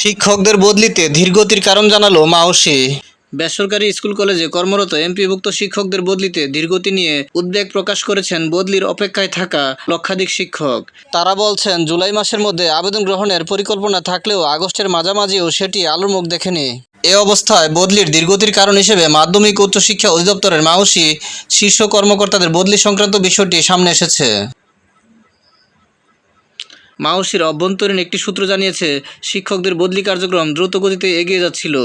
শিক্ষকদের বদলিতে ধীরগতির কারণ জানালো মাওসি। বেসরকারি স্কুল কলেজে কর্মরত এমপিভুক্ত শিক্ষকদের বদলিতে ধীরগতি নিয়ে উদ্বেগ প্রকাশ করেছেন বদলির অপেক্ষায় থাকা লক্ষাধিক শিক্ষক। তারা বলছেন, জুলাই মাসের মধ্যে আবেদন গ্রহণের পরিকল্পনা থাকলেও আগস্টের মাঝামাঝিও সেটি আলোর মুখ দেখেনি। এ অবস্থায় বদলির ধীরগতির কারণ হিসেবে মাধ্যমিক উচ্চশিক্ষা অধিদপ্তরের মাওসি শীর্ষ কর্মকর্তাদের বদলি সংক্রান্ত বিষয়টি সামনে এসেছে। মাওসির অভ্যন্তরীণ একটি সূত্র জানিয়েছে, শিক্ষকদের বদলি কার্যক্রম দ্রুত গতিতে এগিয়ে যাচ্ছিল।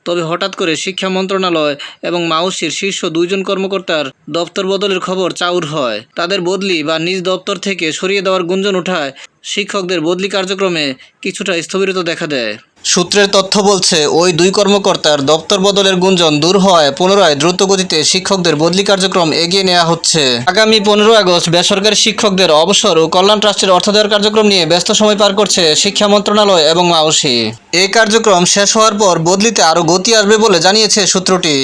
তবে হঠাৎ করে শিক্ষা মন্ত্রণালয় এবং মাওসির শীর্ষ 2 জন কর্মকর্তার দপ্তর বদলের খবর চাউর হয়। তাদের বদলি বা নিজ দপ্তর থেকে সরিয়ে দেওয়ার গুঞ্জন ওঠায় শিক্ষকদের বদলি কার্যক্রমে কিছুটা স্থবিরতা দেখা দেয়। সূত্রের তথ্য বলছে, ওই 2 কর্মকর্তার দপ্তর বদলের গুঞ্জন দূর হওয়ায় পুনরায় দ্রুতগতিতে শিক্ষকদের বদলি কার্যক্রম এগিয়ে নেওয়া হচ্ছে। আগামী 15 আগস্ট বেসরকারি শিক্ষকদের অবসর ও কল্যাণ ট্রাস্টের অর্থ দেওয়ার কার্যক্রম নিয়ে ব্যস্ত সময় পার করছে শিক্ষা মন্ত্রণালয় এবং মাওসি। এই কার্যক্রম শেষ হওয়ার পর বদলিতে আরও গতি আসবে বলে জানিয়েছে সূত্রটি।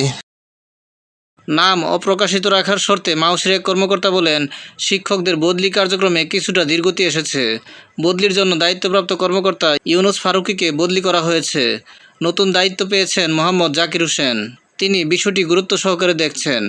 নাম অপ্রকাশিত রাখার শর্তে মাওসির এক কর্মকর্তা বলেন, শিক্ষকদের বদলি কার্যক্রমে কিছুটা ধীরগতি এসেছে। বদলির জন্য দায়িত্বপ্রাপ্ত কর্মকর্তা ইউনুস ফারুকীকে বদলি করা হয়েছে। নতুন দায়িত্ব পেয়েছেন মোহাম্মদ জাকির হোসেন। তিনি বিষয়টি গুরুত্ব সহকারে দেখছেন।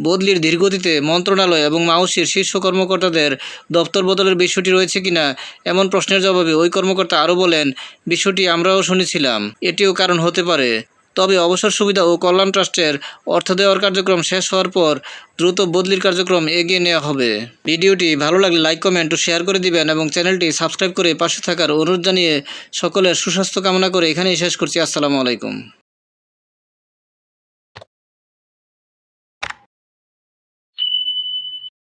বদলির ধীরগতিতে মন্ত্রণালয় এবং মাওসির শীর্ষ কর্মকর্তাদের দপ্তর বদলের বিষয়টি রয়েছে কিনা এমন প্রশ্নের জবাবে ওই কর্মকর্তা আরও বলেন, বিষয়টি আমরাও শুনেছিলাম, এটিও কারণ হতে পারে। তবে অবসর সুবিধা ও কল্যাণ ট্রাস্টের অর্থ দেওয়ার কার্যক্রম শেষ হওয়ার পর দ্রুত বদলির কার্যক্রম এগিয়ে নেওয়া হবে। ভিডিওটি ভালো লাগলে লাইক, কমেন্ট ও শেয়ার করে দিবেন এবং চ্যানেলটি সাবস্ক্রাইব করে পাশে থাকার অনুরোধ জানিয়ে সকলের সুস্বাস্থ্য কামনা করে এখানেই শেষ করছি। আসসালামু আলাইকুম।